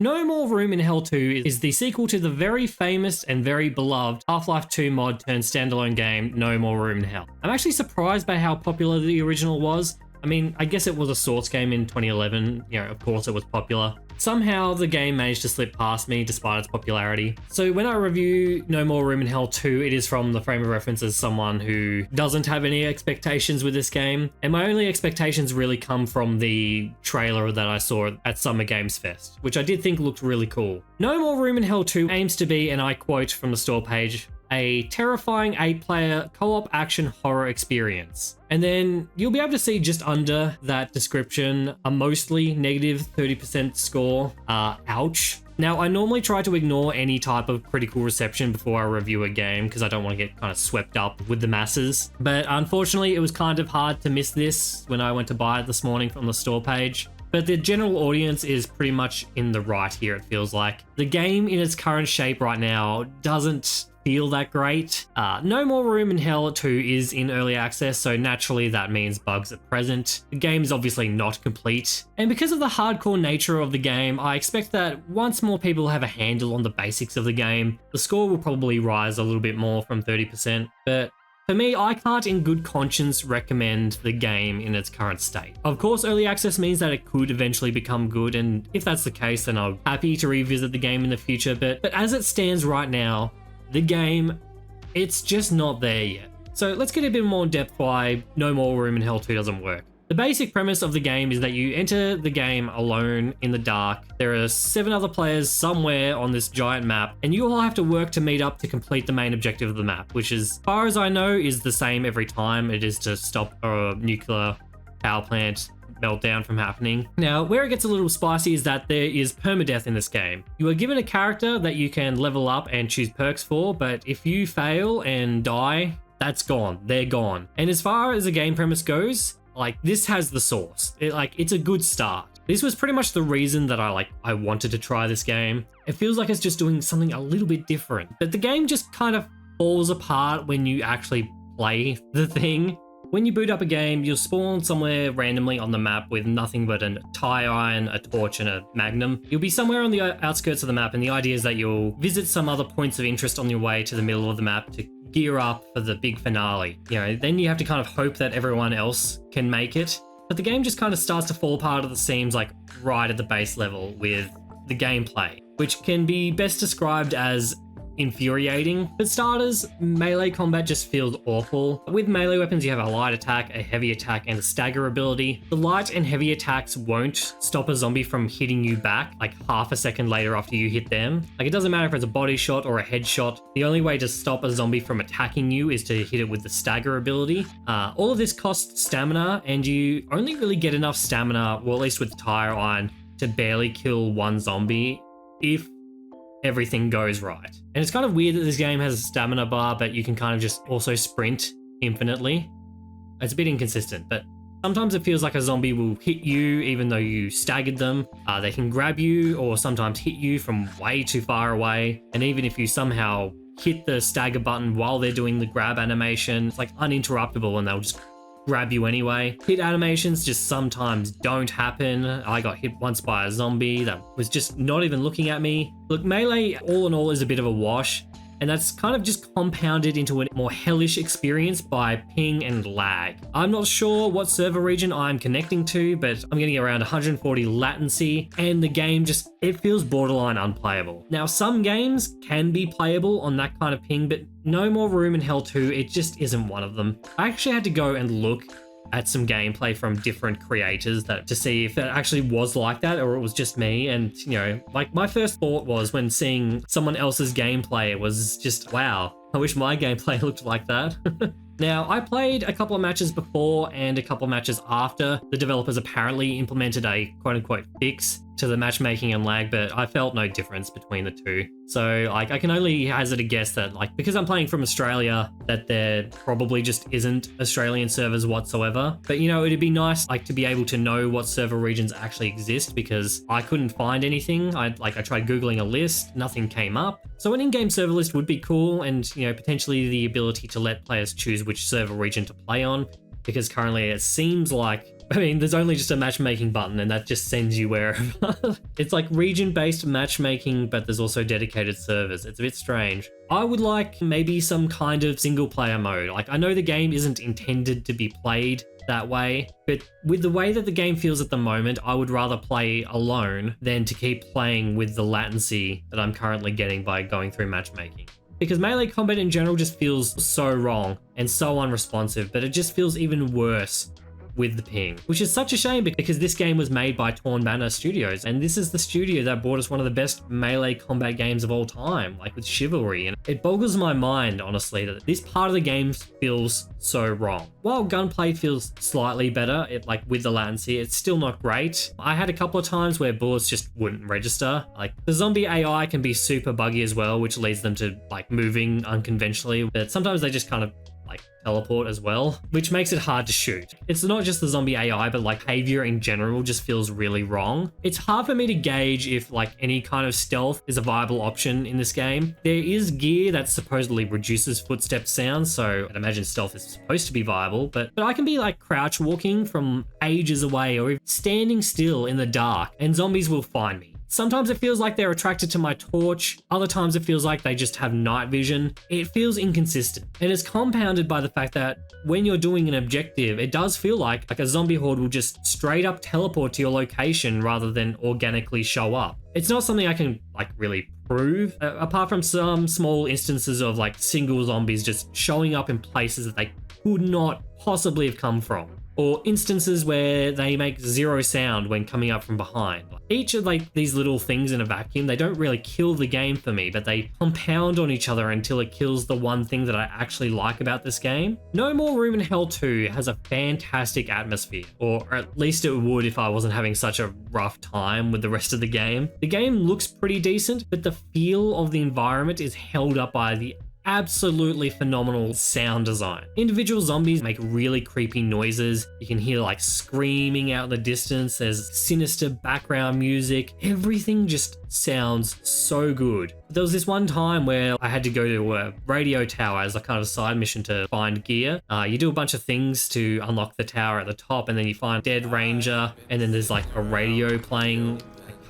No More Room in Hell 2 is the sequel to the very famous and very beloved Half-Life 2 mod turned standalone game, No More Room in Hell. I'm actually surprised by how popular the original was. I mean, I guess it was a Source game in 2011, of course it was popular. Somehow the game managed to slip past me despite its popularity. So when I review No More Room in Hell 2, it is from the frame of reference as someone who doesn't have any expectations with this game. And my only expectations really come from the trailer that I saw at Summer Games Fest, which I did think looked really cool. No More Room in Hell 2 aims to be, and I quote from the store page, a terrifying 8-player co-op action horror experience. And then you'll be able to see just under that description a mostly negative 30% score. Ouch. Now, I normally try to ignore any type of critical reception before I review a game because I don't want to get kind of swept up with the masses. But unfortunately, it was kind of hard to miss this when I went to buy it this morning from the store page. But the general audience is pretty much in the right here, it feels like. The game in its current shape right now doesn't feel that great. No More Room in Hell 2 is in early access, so naturally that means bugs at present. The game is obviously not complete. And because of the hardcore nature of the game, I expect that once more people have a handle on the basics of the game, the score will probably rise a little bit more from 30%. But for me, I can't in good conscience recommend the game in its current state. Of course, early access means that it could eventually become good, and if that's the case, then I'm happy to revisit the game in the future, but as it stands right now, the game, it's just not there yet. So let's get a bit more in depth why No More Room in Hell 2 doesn't work. The basic premise of the game is that you enter the game alone in the dark. There are 7 other players somewhere on this giant map, and you all have to work to meet up to complete the main objective of the map, which as far as I know is the same every time. It is to stop a nuclear power plant meltdown from happening. Now, where it gets a little spicy is that there is permadeath in this game. You are given a character that you can level up and choose perks for, but if you fail and die, that's gone. They're gone. And as far as the game premise goes, this has the sauce. It's a good start. This was pretty much the reason that I wanted to try this game. It feels like it's just doing something a little bit different, but the game just kind of falls apart when you actually play the thing. When you boot up a game, you'll spawn somewhere randomly on the map with nothing but a tire iron, a torch, and a magnum. You'll be somewhere on the outskirts of the map, and the idea is that you'll visit some other points of interest on your way to the middle of the map to gear up for the big finale. Then you have to kind of hope that everyone else can make it. But the game just kind of starts to fall apart at the seams, right at the base level with the gameplay, which can be best described as infuriating. For starters, melee combat just feels awful. With melee weapons, you have a light attack, a heavy attack, and a stagger ability. The light and heavy attacks won't stop a zombie from hitting you back half a second later after you hit them. It doesn't matter if it's a body shot or a headshot. The only way to stop a zombie from attacking you is to hit it with the stagger ability. All of this costs stamina, and you only really get enough stamina, well, at least with tire iron, to barely kill one zombie if everything goes right. And it's kind of weird that this game has a stamina bar, but you can kind of just also sprint infinitely. It's a bit inconsistent, but sometimes it feels like a zombie will hit you even though you staggered them. They can grab you or sometimes hit you from way too far away. And even if you somehow hit the stagger button while they're doing the grab animation, it's uninterruptible and they'll just grab you anyway. Hit animations just sometimes don't happen. I got hit once by a zombie that was just not even looking at me. Look, melee all in all is a bit of a wash, and that's kind of just compounded into a more hellish experience by ping and lag. I'm not sure what server region I'm connecting to, but I'm getting around 140 latency, and the game it feels borderline unplayable. Now, some games can be playable on that kind of ping, but No More Room in Hell 2, it just isn't one of them. I actually had to go and look at some gameplay from different creators to see if it actually was like that or it was just me. And, my first thought was when seeing someone else's gameplay, it was just, wow, I wish my gameplay looked like that. Now, I played a couple of matches before and a couple of matches after the developers apparently implemented a quote-unquote fix to the matchmaking and lag, but I felt no difference between the two. So, I can only hazard a guess that, because I'm playing from Australia, that there probably just isn't Australian servers whatsoever. But, it'd be nice, to be able to know what server regions actually exist, because I couldn't find anything. I tried Googling a list, nothing came up. So an in-game server list would be cool, and, potentially the ability to let players choose which server region to play on, because currently it seems like I mean, there's only just a matchmaking button and that just sends you wherever. It's like region-based matchmaking, but there's also dedicated servers. It's a bit strange. I would like maybe some kind of single player mode. Like, I know the game isn't intended to be played that way, but with the way that the game feels at the moment, I would rather play alone than to keep playing with the latency that I'm currently getting by going through matchmaking. Because melee combat in general just feels so wrong and so unresponsive, but it just feels even worse with the ping, which is such a shame because this game was made by Torn Banner Studios, and this is the studio that brought us one of the best melee combat games of all time, like with Chivalry, and it boggles my mind, honestly, that this part of the game feels so wrong. While gunplay feels slightly better, like with the latency, it's still not great. I had a couple of times where bullets just wouldn't register. Like, the zombie AI can be super buggy as well, which leads them to like moving unconventionally, but sometimes they just kind of like teleport as well, which makes it hard to shoot. It's not just the zombie AI, but like behavior in general just feels really wrong. It's hard for me to gauge if like any kind of stealth is a viable option in this game. There is gear that supposedly reduces footstep sounds, so I'd imagine stealth is supposed to be viable, but I can be like crouch walking from ages away or even standing still in the dark and zombies will find me. Sometimes it feels like they're attracted to my torch, other times it feels like they just have night vision. It feels inconsistent, and it's compounded by the fact that when you're doing an objective, it does feel like a zombie horde will just straight up teleport to your location rather than organically show up. It's not something I can like really prove, apart from some small instances of like single zombies just showing up in places that they could not possibly have come from, or instances where they make zero sound when coming up from behind. Each of like these little things in a vacuum, they don't really kill the game for me, but they compound on each other until it kills the one thing that I actually like about this game. No More Room in Hell 2 has a fantastic atmosphere, or at least it would if I wasn't having such a rough time with the rest of the game. The game looks pretty decent, but the feel of the environment is held up by the absolutely phenomenal sound design. Individual zombies make really creepy noises. You can hear like screaming out in the distance. There's sinister background music. Everything just sounds so good. There was this one time where I had to go to a radio tower as a kind of side mission to find gear. You do a bunch of things to unlock the tower at the top, and then you find Dead Ranger, and then there's like a radio playing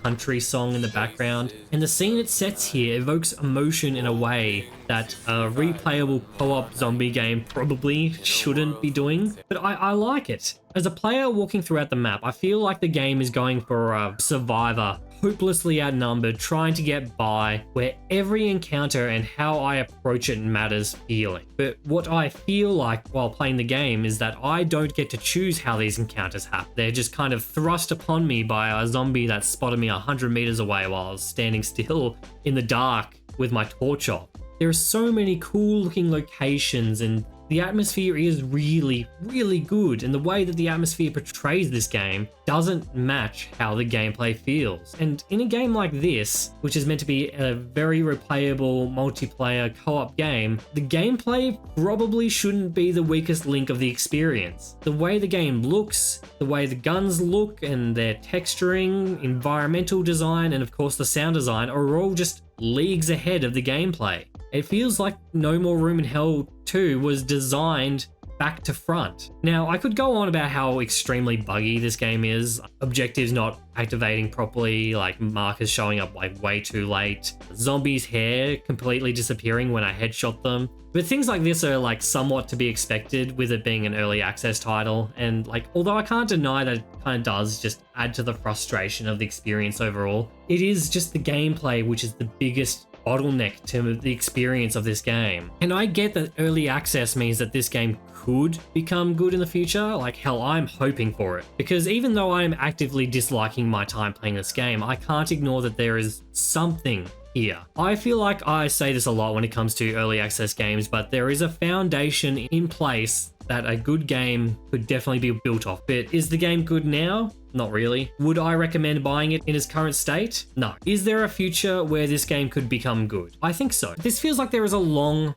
country song in the background, and the scene it sets here evokes emotion in a way that a replayable co-op zombie game probably shouldn't be doing, but I like it. As a player walking throughout the map, I feel like the game is going for a survivor, hopelessly outnumbered, trying to get by, where every encounter and how I approach it matters feeling. But what I feel like while playing the game is that I don't get to choose how these encounters happen. They're just kind of thrust upon me by a zombie that spotted me 100 meters away while I was standing still in the dark with my torch off. There are so many cool looking locations, and the atmosphere is really, really good, and the way that the atmosphere portrays this game doesn't match how the gameplay feels. And in a game like this, which is meant to be a very replayable multiplayer co-op game, the gameplay probably shouldn't be the weakest link of the experience. The way the game looks, the way the guns look, and their texturing, environmental design, and of course the sound design are all just leagues ahead of the gameplay. It feels like No More Room in Hell 2 was designed back to front. Now, I could go on about how extremely buggy this game is, objectives not activating properly, like markers showing up like way too late, zombies' hair completely disappearing when I headshot them. But things like this are like somewhat to be expected with it being an early access title, and like although I can't deny that it kind of does just add to the frustration of the experience overall, it is just the gameplay which is the biggest bottleneck to the experience of this game. And I get that early access means that this game could become good in the future. Like hell, I'm hoping for it. Because even though I'm actively disliking my time playing this game, I can't ignore that there is something here. I feel like I say this a lot when it comes to early access games, but there is a foundation in place that a good game could definitely be built off. But is the game good now? Not really. Would I recommend buying it in its current state? No. Is there a future where this game could become good? I think so. This feels like there is a long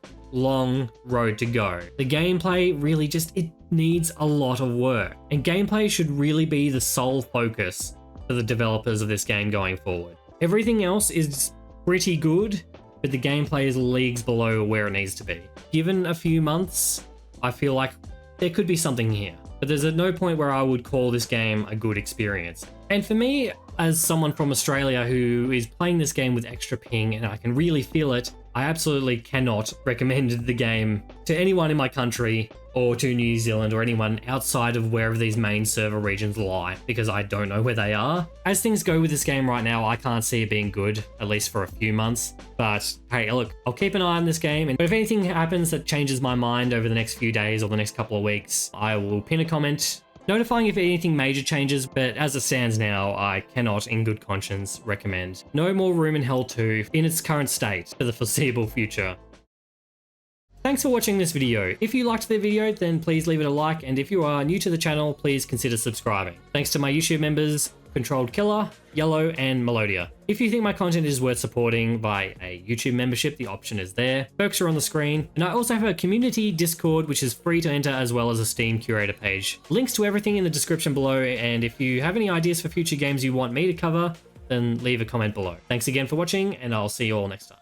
road to go. The gameplay really it needs a lot of work. And gameplay should really be the sole focus for the developers of this game going forward. Everything else is pretty good, but the gameplay is leagues below where it needs to be. Given a few months, I feel like there could be something here. But there's at no point where I would call this game a good experience. And for me, as someone from Australia who is playing this game with extra ping and I can really feel it, I absolutely cannot recommend the game to anyone in my country or to New Zealand or anyone outside of wherever these main server regions lie, because I don't know where they are. As things go with this game right now, I can't see it being good, at least for a few months. But hey, look, I'll keep an eye on this game, and if anything happens that changes my mind over the next few days or the next couple of weeks, I will pin a comment notifying if anything major changes, but as it stands now, I cannot in good conscience recommend No More Room in Hell 2 in its current state for the foreseeable future. Thanks for watching this video. If you liked the video, then please leave it a like, and if you are new to the channel, please consider subscribing. Thanks to my YouTube members, Controlled Killer, Yellow, and Melodia. If you think my content is worth supporting by a YouTube membership, the option is there. Perks are on the screen. And I also have a community Discord, which is free to enter, as well as a Steam curator page. Links to everything in the description below, and if you have any ideas for future games you want me to cover, then leave a comment below. Thanks again for watching, and I'll see you all next time.